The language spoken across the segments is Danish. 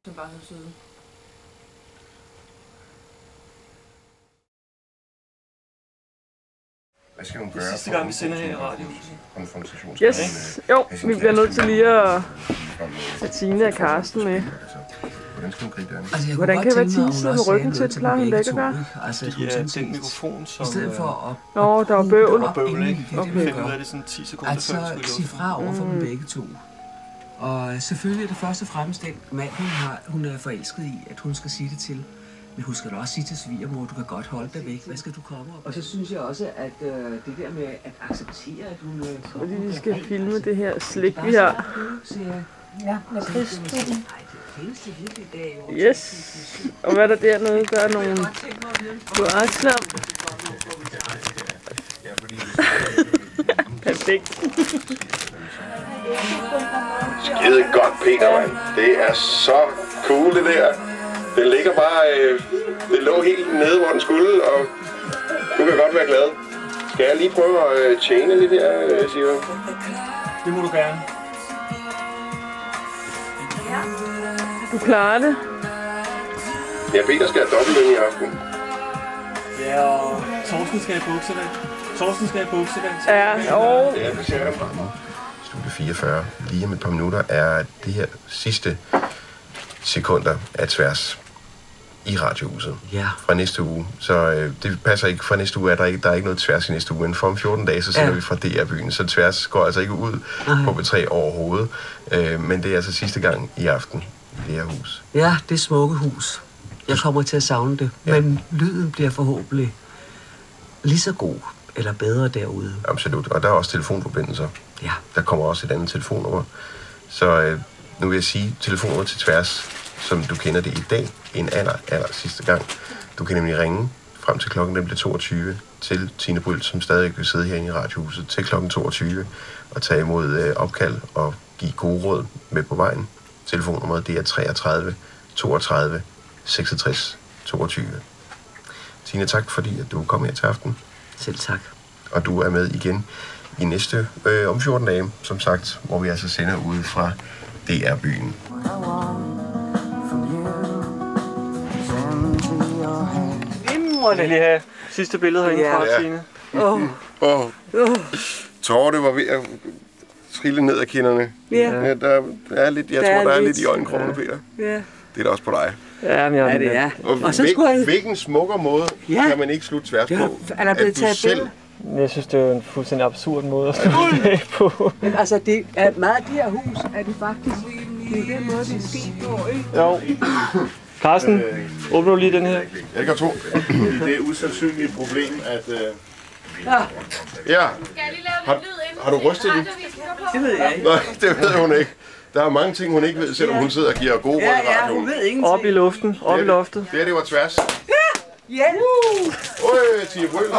Som bare så søde. Hvad skal hun gøre? Det er sidste gang, vi sender her i radioen. Yes, jo, vi bliver nødt til lige at tage Tine og Karsten med. Hvordan skal hun gribe det an? Altså, Hvordan kan være Tine sidde med ryggen til? Det plejer hun ikke at gøre. Altså, Det er den mikrofon, som... i stedet for at... Nå, der var bøvl. Og bøvl, ikke? Okay. Finder ud af det sådan 10 sekunder Altså, før, vi skulle sig fra over for dem begge to. Og selvfølgelig er det først og fremmest den mand, hun er forelsket i, at hun skal sige det til. Men hun skal da også sige til svigermor, du kan godt holde dig væk. Hvad skal du komme op? Og så synes jeg også, at det der med at acceptere, at hun... Fordi vi skal filme det her slik, vi har. Ja, med krigsklubben. Yes. Og hvad er der dernede? Der er nogle kloakslam. Perfekt. Skide godt, Peter, mand. Det er så cool, det der. Den ligger bare... det lå helt nede, hvor den skulle, og du kan godt være glad. Skal jeg lige prøve at tjene lidt her, Siver? Det må du gerne. Du klarer det. Ja, Peter skal have dobbeltløn i aften. Ja, og Torsten skal i buksedag. Torsten skal i buksedag. Ja, og... Ja, det ser jeg frem. Studie 44. Lige om et par minutter er det her sidste sekunder af Tværs i Radiohuset. Ja. Fra næste uge. Så det passer ikke. Fra næste uge er der er ikke noget Tværs i næste uge. Men for om 14 dage, så sender vi fra DR-byen. Så Tværs går altså ikke ud på B3 overhovedet. Men det er altså sidste gang i aften i det her hus. Ja, det smukke hus. Jeg kommer til at savne det. Ja. Men lyden bliver forhåbentlig lige så god eller bedre derude. Absolut. Og der er også telefonforbindelser. Ja. Der kommer også et andet telefonnummer. Så nu vil jeg sige telefonnummer til Tværs, som du kender det i dag, en aller sidste gang. Du kan nemlig ringe frem til klokken bliver 22 til Tine Bryld, som stadig vil sidde herinde i Radiohuset, til klokken 22 og tage imod opkald og give gode råd med på vejen. Telefonnummeret det er 33 32 66 22. Tine, tak fordi at du kom her til aften. Selv tak. Og du er med igen i næste om 14 dage, som sagt, hvor vi altså sender ude fra DR-byen. Må jeg lige have sidste billede herinde fra Tine. Tårer, det var ved at trille ned ad kinderne. Ja. Der er lidt, jeg tror, der er lidt i øjenkrogen, Peter. Ja. Det er da også på dig. Ja, men jeg... det er. Og så hvilken smukker måde kan man ikke slutte Tværs på? Er der blevet taget selv... Jeg synes, det er en fuldstændig absurd måde at slutte det på. Men altså, det er meget af det her hus, er det faktisk... Det er den måde, det er sket på, ikke? Jo. Carsten, åbner du lige den her? Jeg kan tro. Det er et usandsynligt problem, at... Ja. Har du rystet den? Det ved jeg ikke. Nej, det ved hun ikke. Der er mange ting, hun ikke ved, selvom hun sidder og giver gode råd i Ja, radioen. hun ved ingenting. Op i luften, op i loftet. Det var Tværs. Ja! Tine Bryld.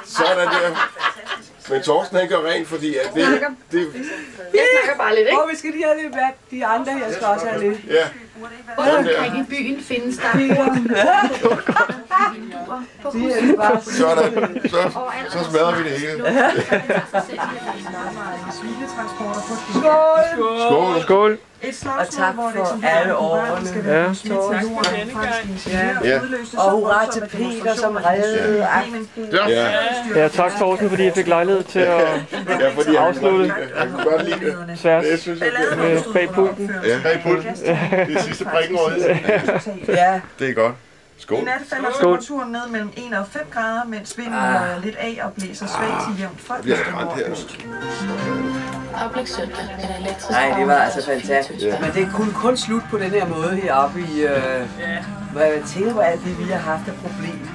Sådan der. Men Torsten, han gør rent, fordi at det... Jeg snakker bare lidt, ikke? Vi skal lige have lidt vand. De andre her skal også have lidt. Ja. Rundt omkring i byen findes der Sådan. Så smadrer vi det hele. Skål. Skål. Og tak for alle årene. Ja. Og hurra til Peter, som reddede aftenen. Ja, tak Torsten, fordi jeg fik lejlighed til at afslutte Han kunne godt lide det. Tværs Det synes jeg, med bag pulten. Ja, bag pulten. Det er sidste prikken over det. Ja. Det er godt. Skål. I nat falder temperaturen ned mellem 1 og 5 grader, mens vinden er lidt af og blæser svagt til jævnt fra Det bliver rent her. oplægssøndag eller elektrisk. Nej, det var altså fantastisk. Men det kunne kun slutte på den her måde heroppe i... Hvor jeg tænker på alt det, vi har haft af problemer.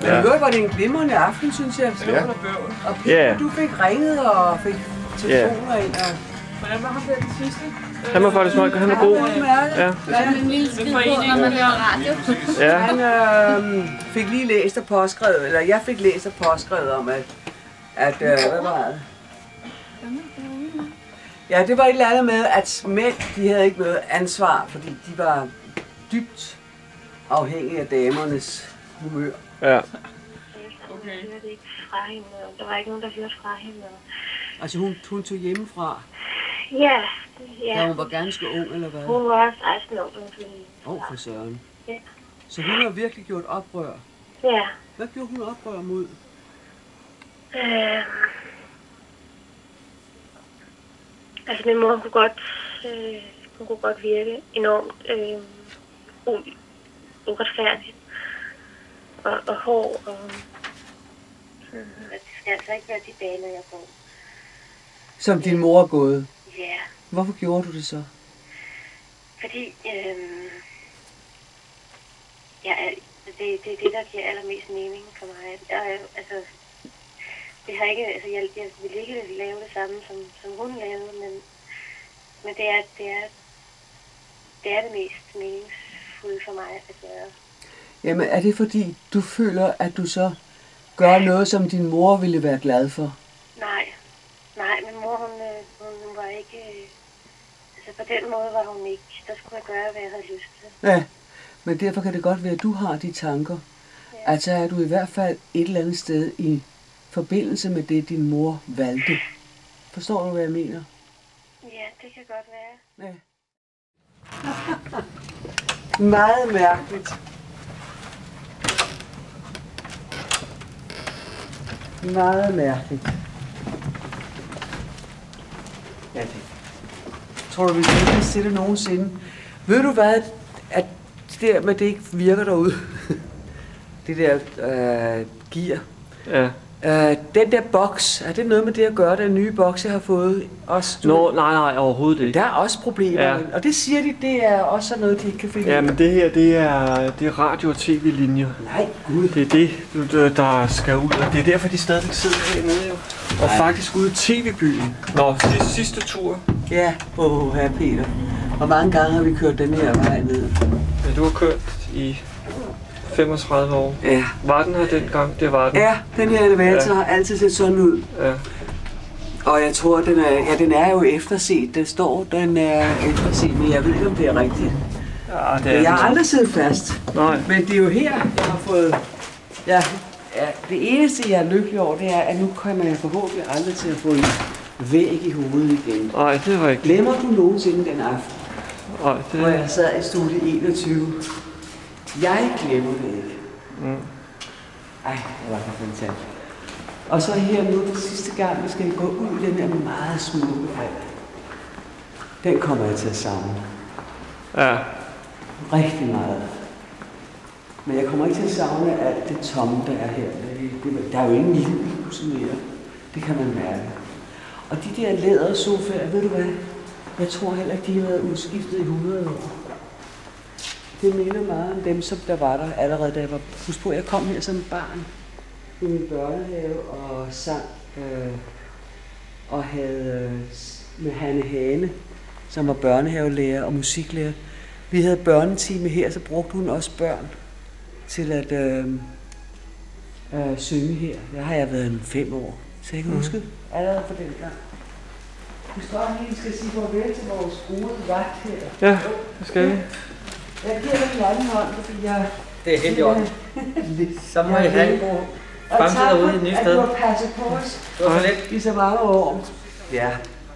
Men i øvrigt var det en glimrende aften, synes jeg. Ja. Og Peter, du fik ringet og fik telefoner ind. Og... Hvordan var ham der den sidste? Han var faktisk meget, han var god. Ja. En lille skid på, når man laver radio. Ja. Han fik lige læst og påskrevet, eller jeg fik læst og påskrevet om, at hvad var det? Ja, det var et eller andet med, at mænd, de havde ikke noget ansvar, fordi de var dybt afhængige af damernes humør. Ja. Okay. Der var ikke nogen, der hørte fra hende. Altså hun tog hjemmefra. Ja, Ja, hun var ganske ung, eller hvad? Hun var 16 år, da hun flyttede. For søren. Ja. Så hun har virkelig gjort oprør. Ja. Hvad gjorde hun oprør mod? Altså min mor hun kunne godt virke enormt uretfærdig og hård. Og det skal altså ikke være de baner, jeg går. Som din mor er gået? Ja. Hvorfor gjorde du det så? Fordi det er det, der giver allermest mening for mig. Det har ikke, jeg vil ikke lave det samme, som hun lavede, men det er det mest meningsfulde for mig at gøre. Jamen, er det fordi, du føler, at du så gør noget, som din mor ville være glad for? Nej, min mor, hun var ikke... på den måde var hun ikke. Der skulle jeg gøre, hvad jeg havde lyst til. Ja, men derfor kan det godt være, at du har de tanker. Ja. Altså er du i hvert fald et eller andet sted i forbindelse med det, din mor valgte. Forstår du, hvad jeg mener? Ja, det kan godt være. Ja. Meget mærkeligt. Meget mærkeligt. Ja, det. Tror du, vi kan se det nogensinde? Ved du hvad, at det der med det ikke virker derude? Det der gear. Ja. Den der boks, er det noget med det at gøre, den nye boks, jeg har fået? Også, Nej, overhovedet ikke. Der er også problemer, Ja. Og det siger de, det er også sådan noget, de ikke kan finde. Ja, men det her, det er radio- og tv-linjer. Nej, gud. Det er det, der skal ud, og det er derfor, de stadigvæk sidder hernede jo. Og faktisk ude i tv-byen. Nå, det er sidste tur. Ja, herre Peter. Hvor mange gange har vi kørt den her vej ned? Ja, du har kørt i 35 år. Ja. Var den her dengang? Det var den. Ja, den her elevator har altid set sådan ud. Ja. Og jeg tror, den er jo efterset. Der står, den er efterset, men jeg ved ikke, om det er rigtigt. Ja, det er Jeg har aldrig siddet fast. Nej. Men det er jo her, jeg har fået... Ja, det eneste, jeg er lykkelig over, det er, at nu kommer jeg forhåbentlig aldrig til at få en væg i hovedet igen. Nej, det er rigtigt. Glemmer du nogensinde den aften, Nej, hvor jeg sad i studie 21? Jeg glemmer det ikke. Mm. Ej, det var så fantastisk. Og så her nu, den sidste gang, vi skal gå ud i den her meget smukke vand. Den kommer jeg til at savne. Ja. Rigtig meget. Men jeg kommer ikke til at savne alt det tomme, der er her. Der er jo ingen liv i huset mere. Det kan man mærke. Og de der lædersofaer, ved du hvad? Jeg tror heller ikke, de har været udskiftet i 100 år. Det minder meget om dem, som der var der allerede, da jeg var... Husk på, jeg kom her som barn i min børnehave og sang og havde med Hanne Hane, som var børnehavelærer og musiklærer. Vi havde børnetime her, så brugte hun også børn til at synge her. Der har jeg været 5 år, så jeg kan huske allerede for den gang. Vi skal også lige skal sige farvel til vores gode vagt her. Ja, det skal vi. Jeg giver dig en anden hånd, fordi jeg... Det er helt i orden. Så må jeg have en god fremtid derude i et nyt sted. Og du har passet på os. Det var så lidt. I så mange år. Ja.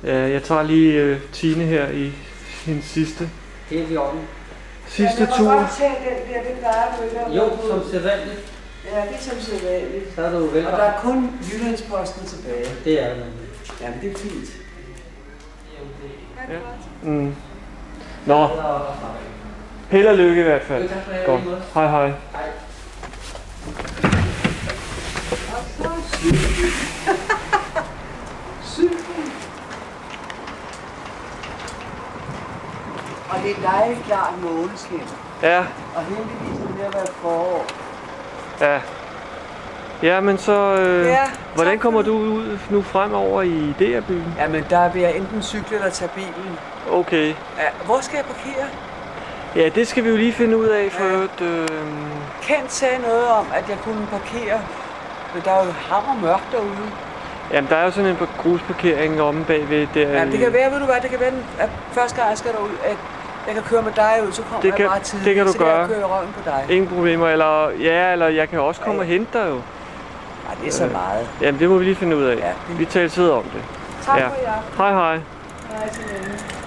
Jeg tager lige Tine her i hendes sidste Helt i orden. tur. Jeg må godt tage den der, det plejer du ikke. Jo, som sædvanligt. Ja, det er som sædvanligt. Så er du velkommen. Og der er kun Jyllandsposten tilbage. Det er det. Jamen, det er fint. Ja. Mm. Nå. Held og lykke i hvert fald. Godt. Hej hej. Og det er dejligt klart måneskin. Ja. Og heldigvis er det ved at være forår. Ja. Ja, men så... Ja, hvordan kommer du ud nu fremover i DR-byen? Jamen, der vil jeg enten cykle eller tage bilen. Okay. Ja, hvor skal jeg parkere? Ja, det skal vi jo lige finde ud af, for Kent sagde noget om, at jeg kunne parkere, men der er jo hammer mørkt derude. Jamen, der er jo sådan en grusparkering omme bagved der. Ja, det kan være, ved du hvad, det kan være, at første gang jeg skal derud, at jeg kan køre med dig ud, så kommer jeg meget tidligt. Det kan du så gøre. Så kan jeg køre røven på dig. Ingen problemer, eller jeg kan også komme og hente dig jo. Nej, det er så meget. Jamen, det må vi lige finde ud af. Ja, Vi taler sidder om det. Tak ja. for jer. Hej hej. Hej. Hej så længe.